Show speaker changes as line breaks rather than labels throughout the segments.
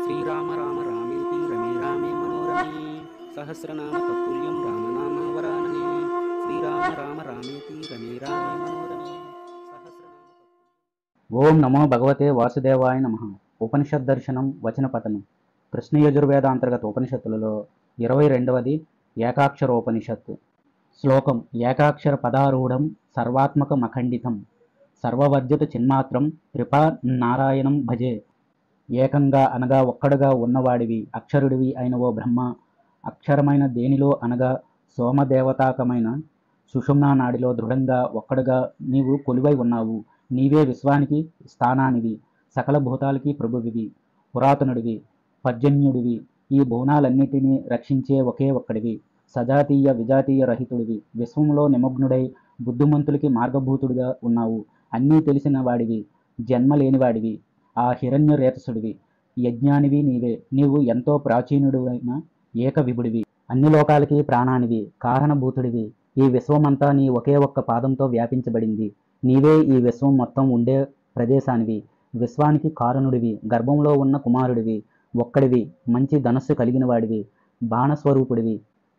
శ్రీరామ రామ రామేతి రమే రామే మనోరమే సహస్రనామ తత్తుల్యం రామనామ వరాననే శ్రీరామ రామ రామేతి రమే రామే మనోరమే సహస్రనామ
ఓం నమో భగవతే వాసుదేవాయ నమః. ఉపనిషద్ దర్శనం వచన పఠనం. కృష్ణ యజుర్వేద అంతర్గత ఉపనిషత్తులలో 22వది ఏకాక్షరోపనిషత్తు. శ్లోకం: ఏకాక్షర పదారూఢం సర్వాత్మకమఖండితం సర్వవర్జిత చిన్మాత్రం త్రిపా నారాయణం భజే. ఏకంగా అనగా ఒక్కడుగా ఉన్నవాడివి, అక్షరుడివి అయిన ఓ బ్రహ్మ, అక్షరమైన దేనిలో అనగా సోమదేవతాకమైన సుషుమ్నా నాడిలో దృఢంగా ఒక్కడుగా నీవు కొలువై ఉన్నావు. నీవే విశ్వానికి స్థానానివి, సకల భూతాలకి ప్రభువివి, పురాతనుడివి, పర్జన్యుడివి, ఈ భువనాలన్నిటినీ రక్షించే ఒకే ఒక్కడివి, సజాతీయ విజాతీయ రహితుడివి, విశ్వంలో నిమగ్నుడై బుద్ధిమంతులకి మార్గభూతుడిగా ఉన్నావు. అన్నీ తెలిసిన వాడివి, జన్మ లేనివాడివి, ఆ హిరణ్య రేతసుడివి, యజ్ఞానివి నీవే. నీవు ఎంతో ప్రాచీనుడివైన ఏక విభుడివి, అన్ని లోకాలకి ప్రాణానివి, కారణభూతుడివి. ఈ విశ్వమంతా నీ ఒకే ఒక్క పాదంతో వ్యాపించబడింది. నీవే ఈ విశ్వం మొత్తం ఉండే ప్రదేశానివి, విశ్వానికి కారణుడివి, గర్భంలో ఉన్న కుమారుడివి, ఒక్కడివి, మంచి ధనస్సు కలిగిన వాడివి, బాణస్వరూపుడివి.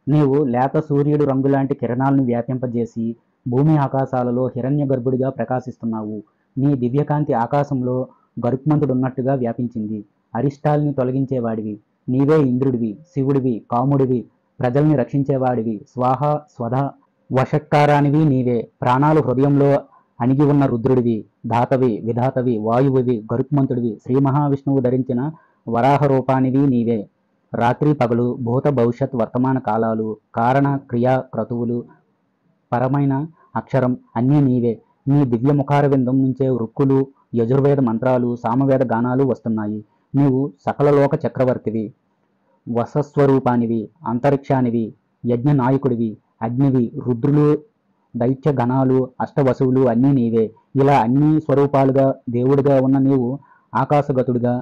నీవు లేత సూర్యుడు రంగులాంటి కిరణాలను వ్యాపింపజేసి భూమి ఆకాశాలలో హిరణ్య గర్భుడిగా ప్రకాశిస్తున్నావు. నీ దివ్యకాంతి ఆకాశంలో గరుత్మంతుడున్నట్టుగా వ్యాపించింది. అరిష్టాల్ని తొలగించేవాడివి, నీవే ఇంద్రుడివి, శివుడివి, కాముడివి, ప్రజల్ని రక్షించేవాడివి, స్వాహ స్వధ వషట్కారానివి నీవే. ప్రాణాలు హృదయంలో అణిగి ఉన్న రుద్రుడివి, ధాతవి, విధాతవి, వాయువువి, గరుత్మంతుడివి, శ్రీ మహావిష్ణువు ధరించిన వరాహ రూపానివి నీవే. రాత్రి పగలు, భూత భవిష్యత్ వర్తమాన కాలాలు, కారణ క్రియా క్రతువులు, పరమైన అక్షరం అన్నీ నీవే. నీ దివ్య ముఖార విందం నుంచే వృక్కులు, యజుర్వేద మంత్రాలు, సామవేద గానాలు వస్తున్నాయి. నీవు సకల లోక చక్రవర్తివి, వసస్వరూపానివి, అంతరిక్షానివి, యజ్ఞ నాయకుడివి, అగ్నివి, రుద్రులు, దైత్య గణాలు, అష్టవసువులు అన్నీ నీవే. ఇలా అన్ని స్వరూపాలుగా దేవుడిగా ఉన్న నీవు ఆకాశగతుడిగా,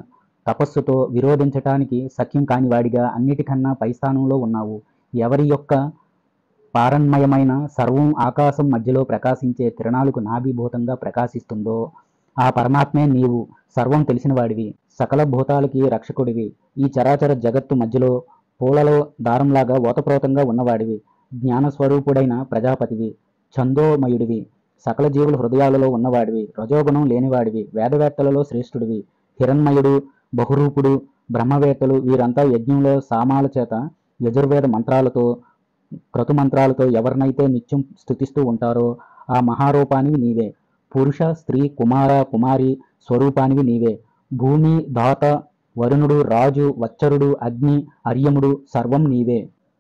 తపస్సుతో విరోధించటానికి సఖ్యం కానివాడిగా అన్నిటికన్నా పై స్థానంలో ఉన్నావు. ఎవరి యొక్క పారన్మయమైన సర్వం ఆకాశం మధ్యలో ప్రకాశించే కిరణాలకు నాభీభూతంగా ప్రకాశిస్తుందో ఆ పరమాత్మే నీవు. సర్వం తెలిసినవాడివి, సకల భూతాలకి రక్షకుడివి, ఈ చరాచర జగత్తు మధ్యలో పూలలో దారంలాగా ఓతప్రోతంగా ఉన్నవాడివి, జ్ఞానస్వరూపుడైన ప్రజాపతివి, ఛందోమయుడివి, సకల జీవుల హృదయాలలో ఉన్నవాడివి, రజోగుణం లేనివాడివి, వేదవేత్తలలో శ్రేష్ఠుడివి, హిరణ్మయుడు, బహురూపుడు, బ్రహ్మవేత్తలు వీరంతా యజ్ఞంలో సామాల చేత యజుర్వేద మంత్రాలతో క్రతుమంత్రాలతో ఎవరినైతే నిత్యం స్తుతిస్తూ ఉంటారో ఆ మహారూపానివి నీవే. పురుష, స్త్రీ, కుమార, కుమారి స్వరూపానివి నీవే. భూమి, దాత, వరుణుడు, రాజు, వచ్చరుడు, అగ్ని, అర్యముడు సర్వం నీవే.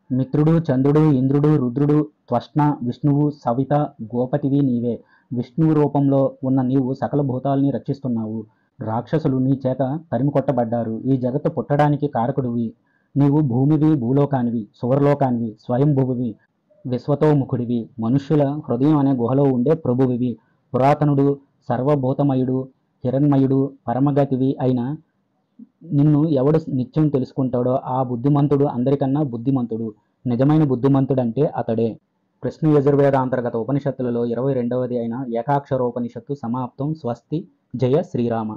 మిత్రుడు, చంద్రుడు, ఇంద్రుడు, రుద్రుడు, త్వష్ణ, విష్ణువు, సవిత, గోపతివి నీవే. విష్ణువు రూపంలో ఉన్న నీవు సకల భూతాల్ని రక్షిస్తున్నావు. రాక్షసులు నీ చేత తరిమి కొట్టబడ్డారు. ఈ జగత్తు పుట్టడానికి కారకుడివి నీవు. భూమివి, భూలోకానివి, సువర్లోకానివి, స్వయంభువివి, విశ్వతోముఖుడివి, మనుష్యుల హృదయం అనే గుహలో ఉండే ప్రభువివి, పురాతనుడు, సర్వభూతమయుడు, హిరణ్మయుడు, పరమగతివి అయిన నిన్ను ఎవడు నిత్యం తెలుసుకుంటాడో ఆ బుద్ధిమంతుడు అందరికన్నా బుద్ధిమంతుడు. నిజమైన బుద్ధిమంతుడంటే అతడే. కృష్ణ యజుర్వేద అంతర్గత ఉపనిషత్తులలో 22వది అయిన ఏకాక్షరోపనిషత్తు సమాప్తం. స్వస్తి. జయ శ్రీరామ.